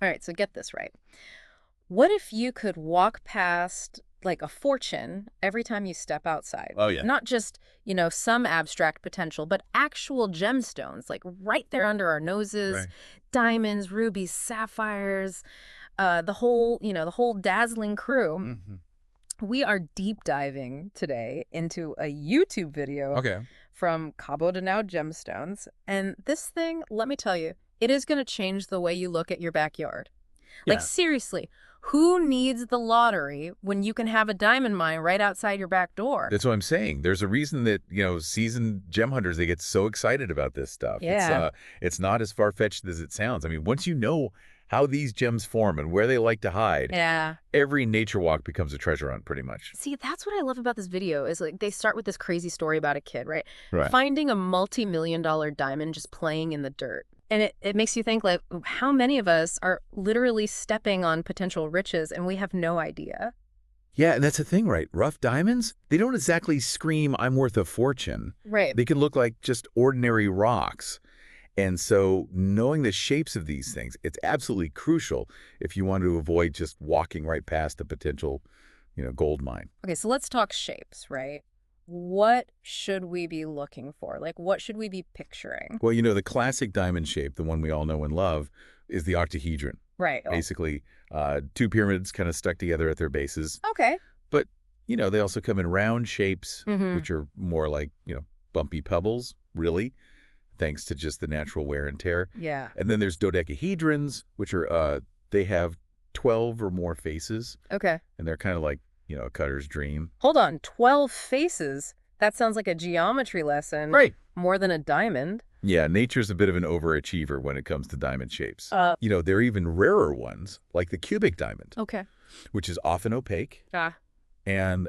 All right, so get this right. What if you could walk past like a fortune every time you step outside? Oh, yeah. Not just, some abstract potential, but actual gemstones, like right there under our noses, Right. diamonds, rubies, sapphires, the whole dazzling crew. Hmm. We are deep diving today into a YouTube video Okay. from Cabo de Now Gemstones. And this thing, let me tell you, it is going to change the way you look at your backyard. Like, Yeah. seriously, who needs the lottery when you can have a diamond mine right outside your back door? That's what I'm saying. There's a reason that, seasoned gem hunters, they get so excited about this stuff. Yeah. It's not as far-fetched as it sounds. I mean, once you know how these gems form and where they like to hide, Yeah. every nature walk becomes a treasure hunt pretty much. See, that's what I love about this video is like they start with this crazy story about a kid, right? Right. Finding a multi-million-dollar diamond just playing in the dirt. And it makes you think, like, how many of us are literally stepping on potential riches and we have no idea? Yeah, and that's the thing, right? Rough diamonds, they don't exactly scream, I'm worth a fortune. Right. They can look like just ordinary rocks. And so knowing the shapes of these things, it's absolutely crucial if you want to avoid just walking right past a potential, gold mine. Okay, so let's talk shapes, right? What should we be looking for? Like, what should we be picturing? Well, the classic diamond shape, the one we all know and love, is the octahedron. Right. Oh, Basically, two pyramids kind of stuck together at their bases. okay. But, they also come in round shapes, Mm-hmm. which are more like, bumpy pebbles, really, thanks to just the natural wear and tear. Yeah. And then there's dodecahedrons, which are, they have 12 or more faces, Okay. and they're kind of like, a cutter's dream. Hold on. 12 faces? That sounds like a geometry lesson. Right. More than a diamond. Yeah, nature's a bit of an overachiever when it comes to diamond shapes. Uh, There are even rarer ones, like the cubic diamond, okay. which is often opaque Ah, and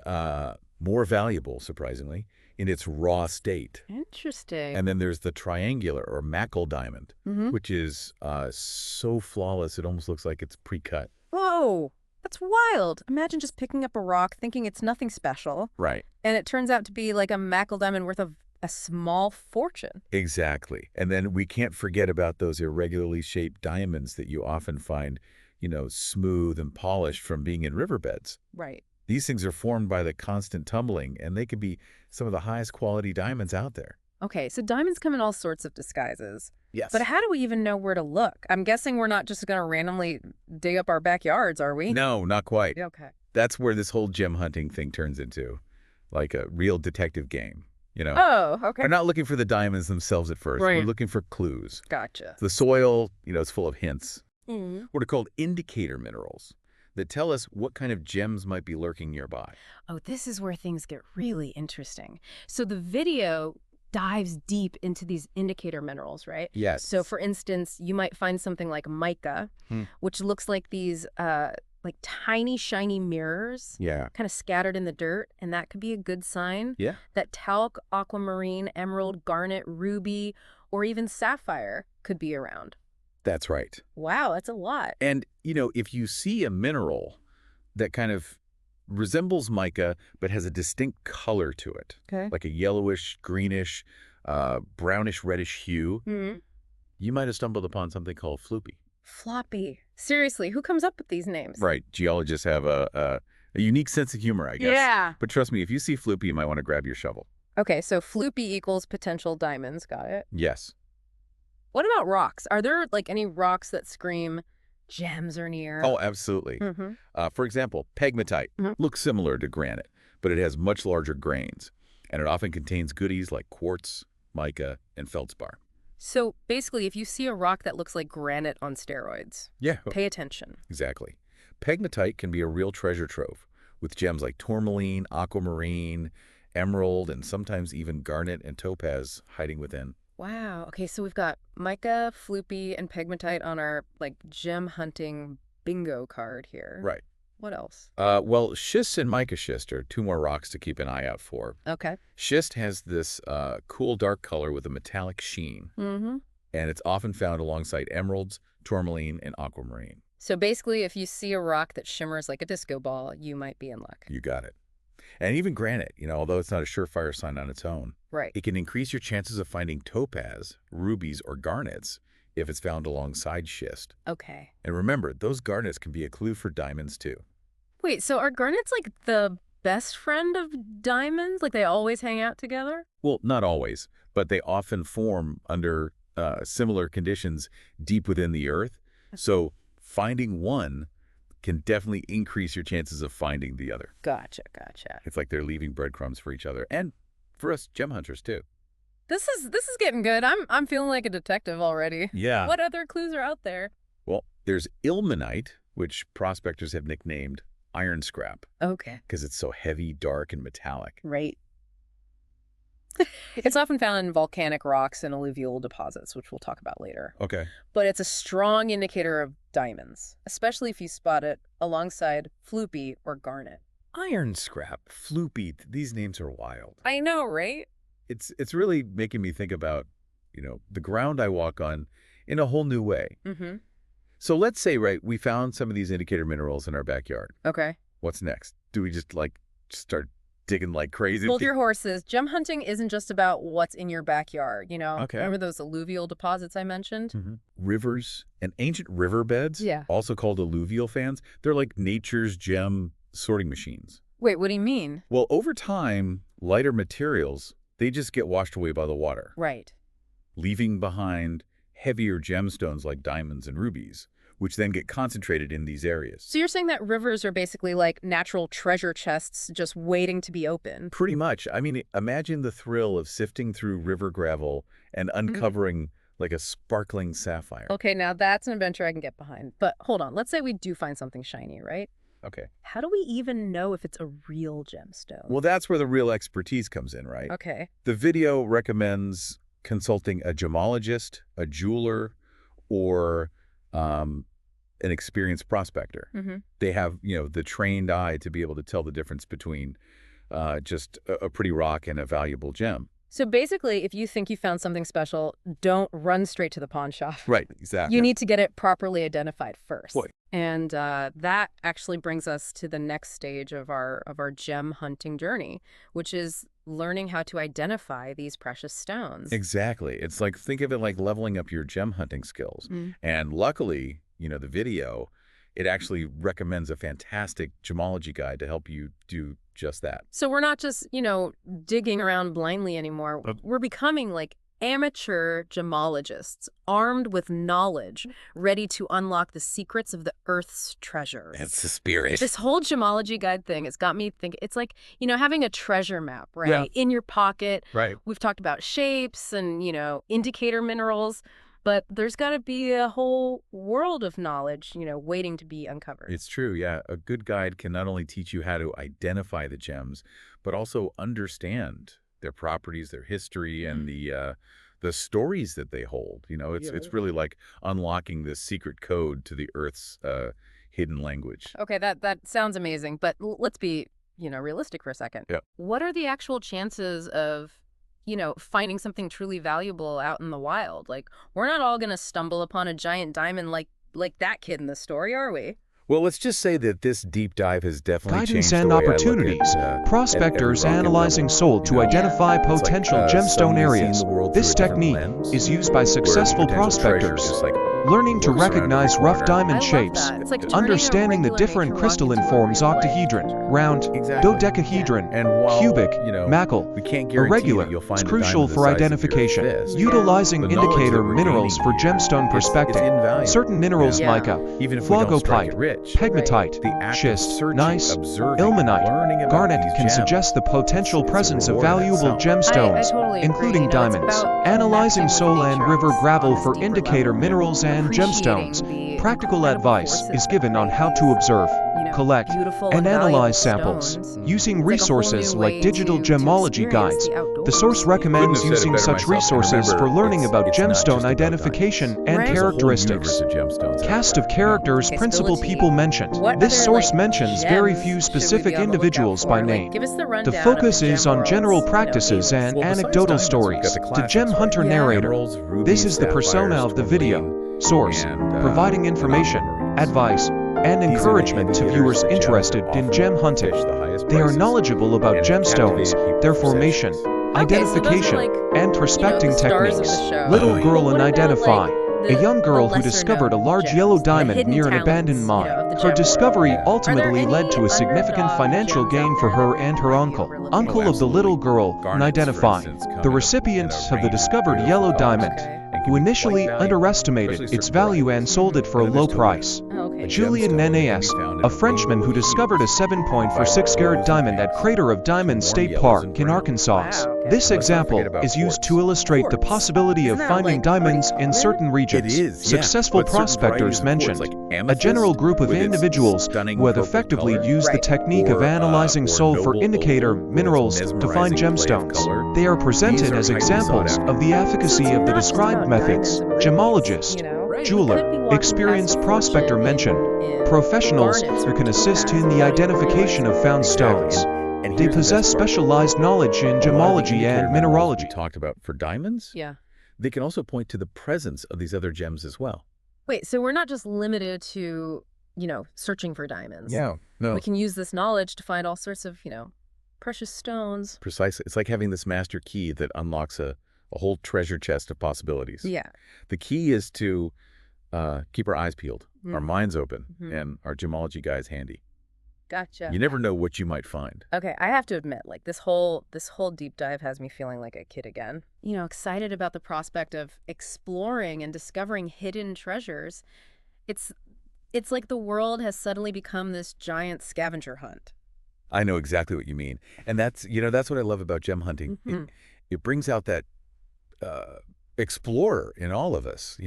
more valuable, surprisingly, in its raw state. interesting. And then there's the triangular or mackle diamond, Mm-hmm. which is so flawless it almost looks like it's pre-cut. Whoa, that's wild. Imagine just picking up a rock thinking it's nothing special, Right. and it turns out to be like a Mackle diamond worth of a small fortune. Exactly. And then we can't forget about those irregularly shaped diamonds that you often find, smooth and polished from being in riverbeds. Right. These things are formed by the constant tumbling, and they can be some of the highest quality diamonds out there. Okay, so diamonds come in all sorts of disguises. Yes. But how do we even know where to look? I'm guessing we're not just going to randomly dig up our backyards, are we? No, not quite. Okay. That's where this whole gem hunting thing turns into, like a real detective game, Oh, okay. We're not looking for the diamonds themselves at first. We're Right. looking for clues. Gotcha. The soil, is full of hints. Mm. What are called indicator minerals that tell us what kind of gems might be lurking nearby. Oh, this is where things get really interesting. So the video dives deep into these indicator minerals, right? Yes. So for instance, you might find something like mica, which looks like these like tiny shiny mirrors Yeah. kind of scattered in the dirt, and that could be a good sign Yeah. that talc, aquamarine, emerald, garnet, ruby, or even sapphire could be around. That's right. Wow, that's a lot. And, if you see a mineral that kind of resembles mica but has a distinct color to it, Okay. like a yellowish, greenish, brownish, reddish hue, Mm. you might have stumbled upon something called floopy. Floppy. Seriously, who comes up with these names? Right. Geologists have a unique sense of humor, I guess. Yeah. But trust me, if you see floopy, you might want to grab your shovel. Okay, so floopy equals potential diamonds. Got it. Yes. What about rocks? Are there like any rocks that scream gems are near? Oh, absolutely. Mm-hmm. For example, pegmatite Mhm. looks similar to granite, but it has much larger grains, and it often contains goodies like quartz, mica, and feldspar. So basically, if you see a rock that looks like granite on steroids, Yeah, pay attention. exactly. Pegmatite can be a real treasure trove, with gems like tourmaline, aquamarine, emerald, and sometimes even garnet and topaz hiding within. Wow. Okay, so we've got mica, floopy, and pegmatite on our like gem hunting bingo card here. Right. What else? Well, schist and mica schist are two more rocks to keep an eye out for. Okay. Schist has this cool dark color with a metallic sheen, Mm-hmm. and it's often found alongside emeralds, tourmaline, and aquamarine. So basically, if you see a rock that shimmers like a disco ball, you might be in luck. You got it. And even granite, although it's not a surefire sign on its own, Right. it can increase your chances of finding topaz, rubies, or garnets if it's found alongside schist. Okay. And remember, those garnets can be a clue for diamonds too. Wait, so are garnets like the best friend of diamonds? Like they always hang out together? Well, not always, but they often form under similar conditions deep within the earth. So finding one can definitely increase your chances of finding the other. Gotcha. It's like they're leaving breadcrumbs for each other and for us gem hunters too. This is getting good. I'm feeling like a detective already. Yeah. What other clues are out there? Well, there's ilmenite, which prospectors have nicknamed iron scrap Okay. because it's so heavy, dark, and metallic. Right. It's often found in volcanic rocks and alluvial deposits, which we'll talk about later. Okay. But it's a strong indicator of diamonds, especially if you spot it alongside floopy or garnet. Iron scrap, floopy, these names are wild. I know, right? It's really making me think about, the ground I walk on in a whole new way. Mm-hmm. So let's say, right, we found some of these indicator minerals in our backyard. Okay. What's next? Do we just start digging like crazy? Hold your horses. Gem hunting isn't just about what's in your backyard, Okay. Remember those alluvial deposits I mentioned? Mm-hmm. Rivers and ancient riverbeds, Yeah. also called alluvial fans, they're like nature's gem sorting machines. Wait, what do you mean? Well, over time, lighter materials, they just get washed away by the water, Right. leaving behind heavier gemstones like diamonds and rubies, which then get concentrated in these areas. So you're saying that rivers are basically like natural treasure chests just waiting to be opened? Pretty much. I mean, imagine the thrill of sifting through river gravel and uncovering like a sparkling sapphire. Okay, now that's an adventure I can get behind. But hold on, let's say we do find something shiny, right? Okay. How do we even know if it's a real gemstone? Well, that's where the real expertise comes in, right? Okay. The video recommends consulting a gemologist, a jeweler, or an experienced prospector. Mm-hmm. They have, the trained eye to be able to tell the difference between just a pretty rock and a valuable gem. So basically, if you think you found something special, don't run straight to the pawn shop. Right, exactly. You need to get it properly identified first. Boy. And that actually brings us to the next stage of our gem hunting journey, which is learning how to identify these precious stones. Exactly. It's like, think of it like leveling up your gem hunting skills. And luckily, the video, it actually recommends a fantastic gemology guide to help you do just that. So we're not just, digging around blindly anymore. We're becoming like amateur gemologists, armed with knowledge, ready to unlock the secrets of the Earth's treasures. That's the spirit. This whole gemology guide thing has got me thinking. It's like, having a treasure map, right? Yeah. In your pocket. Right. We've talked about shapes and, indicator minerals. But there's got to be a whole world of knowledge, waiting to be uncovered. It's true, yeah. A good guide can not only teach you how to identify the gems, but also understand their properties, their history, and the stories that they hold. It's really like unlocking this secret code to the Earth's hidden language. Okay, that sounds amazing. But let's be, realistic for a second. Yeah. What are the actual chances of finding something truly valuable out in the wild? Like, we're not all going to stumble upon a giant diamond like that kid in the story, are we? Well, let's just say that this deep dive has definitely Guidance changed and the way opportunities. I look at, Prospectors at rock and analyzing level. soul to identify potential gemstone suddenly areas. seeing the world This through a different technique lens, is used by where successful potential treasure prospectors. just, like, Learning to lurks around recognize every rough corner. diamond I love shapes. that. It's like turning a Understanding the regular different nature rock crystalline into a forms: real life octahedron, treasure. round, Exactly. dodecahedron, And while, cubic, we macle, can't guarantee irregular. that you'll find It's a crucial diamond the for size of your identification. fist. Utilizing The knowledge indicator that we're minerals for gaining here, gemstone it's prospecting. invaluable. Certain minerals: Yeah. mica, Even if we don't strike flagopite, it rich, pegmatite, the act of schist, searching, gneiss, observing, ilmenite, learning about garnet these can gems, suggest the potential it's a presence of reward in valuable itself. gemstones, I totally agree. including It's diamonds. about Analyzing connecting soil with and nature river on gravel this for deeper indicator level. minerals and Appreciating gemstones. the Practical incredible advice forces is that given on create how to these, observe, collect, beautiful and valuable analyze samples. stones. Using It's like a whole resources new like way digital to gemology experience guides. the outdoors. The source Couldn't recommends have said it using better such myself, and resources for remember, learning about it's not just gemstone about identification diamonds. and Right. There's a whole characteristics. universe of gemstones out Cast there, of characters, Okay, principal Stability. people mentioned. What This other, source like, mentions very gems few should we specific be on the lookout individuals by for? name. Like, give us the The rundown focus of the is gem on world's, general practices favorites. and Well, besides anecdotal diamonds, we've stories. got the The classics, gem right? hunter Yeah. narrator. Emeralds, rubies, This is the sapphires, persona of the video. tourmaline, Source, and, providing information, aquamarines. advice, and These are the encouragement to indicators viewers that gems interested are in often gem hunting. fish the highest They are prices, knowledgeable about and have gemstones, captivated people their for formation, centuries. Okay, so those are identification, like, and prospecting the stars of techniques. the show. Little Oh, yeah. girl But and what about, identify. like, A young girl who discovered a large yellow diamond near an abandoned mine. Her discovery ultimately led to a significant financial gain for her and her uncle. Uncle of the little girl, unidentified, the recipient of the discovered yellow diamond, who initially underestimated its value and sold it for a low price. Julien Nenes, a Frenchman who discovered a 7.46-carat diamond at Crater of Diamonds State Park in Arkansas. This example is used to illustrate the possibility of finding diamonds in certain regions. Successful prospectors mentioned a general group of individuals who have effectively used the technique of analyzing sulfur indicator minerals to find gemstones. They are presented as examples of the efficacy of the described methods. Gemologist, jeweler, experienced prospector mention, professionals who can assist in the identification of found stones. They possess specialized knowledge in gemology and mineralogy. We talked about for diamonds? Yeah. They can also point to the presence of these other gems as well. Wait, so we're not just limited to, searching for diamonds. Yeah, no. We can use this knowledge to find all sorts of, precious stones. Precisely. It's like having this master key that unlocks a whole treasure chest of possibilities. Yeah. The key is to keep our eyes peeled, our minds open, and our gemology guys handy. Gotcha. You never know what you might find. Okay, I have to admit, this whole deep dive has me feeling like a kid again. Excited about the prospect of exploring and discovering hidden treasures. It's like the world has suddenly become this giant scavenger hunt. I know exactly what you mean. And that's what I love about gem hunting. It brings out that explorer in all of us,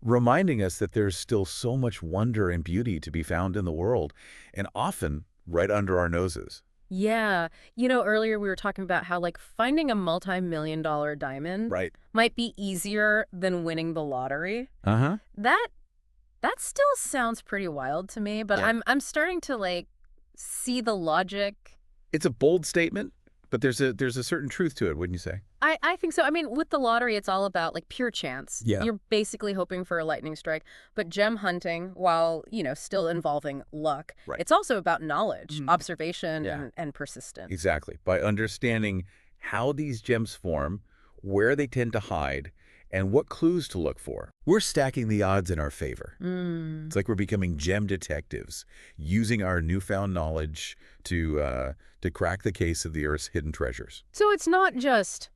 reminding us that there's still so much wonder and beauty to be found in the world, and often right under our noses. Yeah. Earlier we were talking about how, finding a multi-million-dollar diamond might be easier than winning the lottery. Uh-huh. That still sounds pretty wild to me, but Yeah. I'm starting to, see the logic. It's a bold statement, but there's a certain truth to it, wouldn't you say? I think so. I mean, with the lottery, it's all about pure chance. Yeah. You're basically hoping for a lightning strike. But gem hunting, while, still involving luck, it's also about knowledge, observation, and persistence. Exactly. By understanding how these gems form, where they tend to hide, and what clues to look for, we're stacking the odds in our favor. It's like we're becoming gem detectives, using our newfound knowledge to crack the case of the Earth's hidden treasures. So it's not just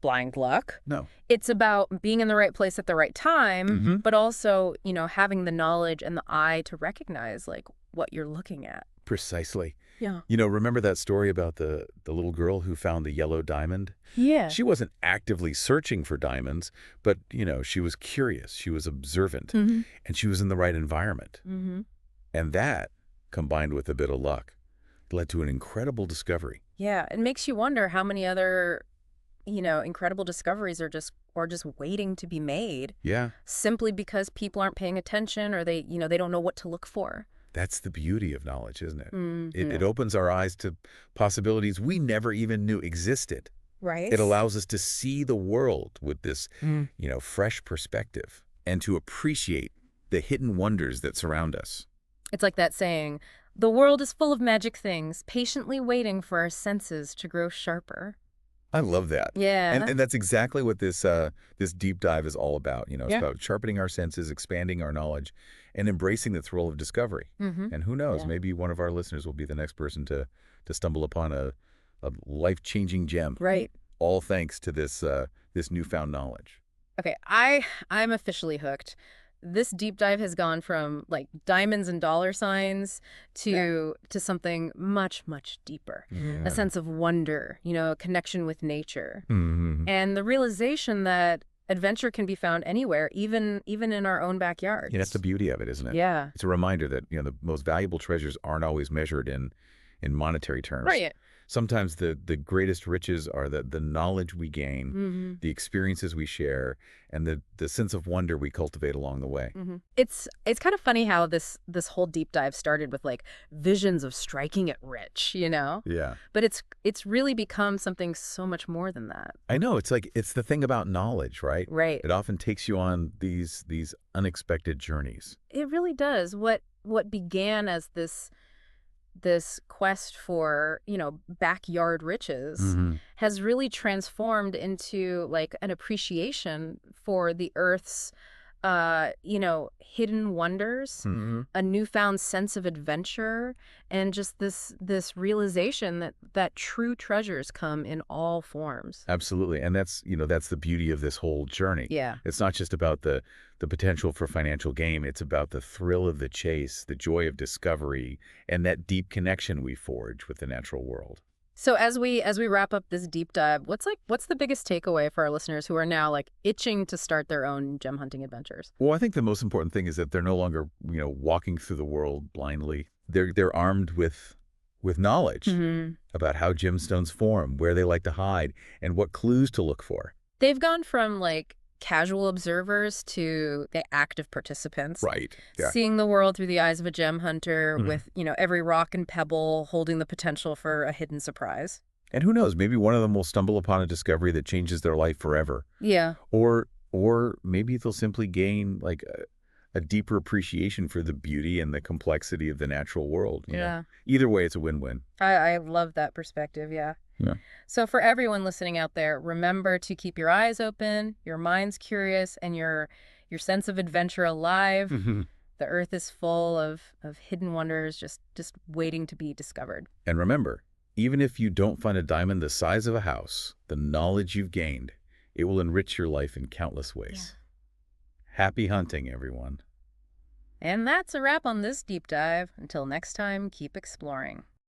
blind luck. No. It's about being in the right place at the right time, but also, having the knowledge and the eye to recognize what you're looking at. Precisely. Yeah. Remember that story about the little girl who found the yellow diamond? Yeah. She wasn't actively searching for diamonds, but, she was curious, she was observant, and she was in the right environment. And that, combined with a bit of luck, led to an incredible discovery. Yeah, it makes you wonder how many other, incredible discoveries are just waiting to be made. Yeah. Simply because people aren't paying attention, or they don't know what to look for. That's the beauty of knowledge, isn't it? It opens our eyes to possibilities we never even knew existed. Right. It allows us to see the world with this, fresh perspective, and to appreciate the hidden wonders that surround us. It's like that saying, the world is full of magic things, patiently waiting for our senses to grow sharper. I love that. Yeah. And that's exactly what this deep dive is all about. It's about sharpening our senses, expanding our knowledge, and embracing the thrill of discovery. And who knows, maybe one of our listeners will be the next person to stumble upon a life-changing gem. Right. All thanks to this newfound knowledge. Okay, I'm officially hooked. This deep dive has gone from diamonds and dollar signs to something much, much deeper. Yeah. A sense of wonder, a connection with nature. And the realization that adventure can be found anywhere, even in our own backyards. Yeah, that's the beauty of it, isn't it? Yeah. It's a reminder that, the most valuable treasures aren't always measured in monetary terms. Right. Sometimes the greatest riches are the knowledge we gain, the experiences we share, and the sense of wonder we cultivate along the way. It's kind of funny how this whole deep dive started with visions of striking it rich, Yeah. But it's really become something so much more than that. I know. It's the thing about knowledge, right? Right. It often takes you on these unexpected journeys. It really does. What began as this this quest for, backyard riches has really transformed into like an appreciation for the Earth's, hidden wonders, a newfound sense of adventure, and just this realization that true treasures come in all forms. Absolutely. And that's the beauty of this whole journey. Yeah. It's not just about the potential for financial gain. It's about the thrill of the chase, the joy of discovery, and that deep connection we forge with the natural world. So as we wrap up this deep dive, what's the biggest takeaway for our listeners who are now like itching to start their own gem hunting adventures? Well, I think the most important thing is that they're no longer, walking through the world blindly. They're armed with knowledge about how gemstones form, where they like to hide, and what clues to look for. They've gone from like casual observers to the active participants. Right. Yeah. Seeing the world through the eyes of a gem hunter with, every rock and pebble holding the potential for a hidden surprise. And who knows, maybe one of them will stumble upon a discovery that changes their life forever. Yeah. Or maybe they'll simply gain like a deeper appreciation for the beauty and the complexity of the natural world. You know? Either way, it's a win-win. I love that perspective, yeah. So for everyone listening out there, remember to keep your eyes open, your minds curious, and your sense of adventure alive. The Earth is full of hidden wonders just waiting to be discovered. And remember, even if you don't find a diamond the size of a house, the knowledge you've gained, it will enrich your life in countless ways. Happy hunting, everyone. And that's a wrap on this deep dive. Until next time, keep exploring.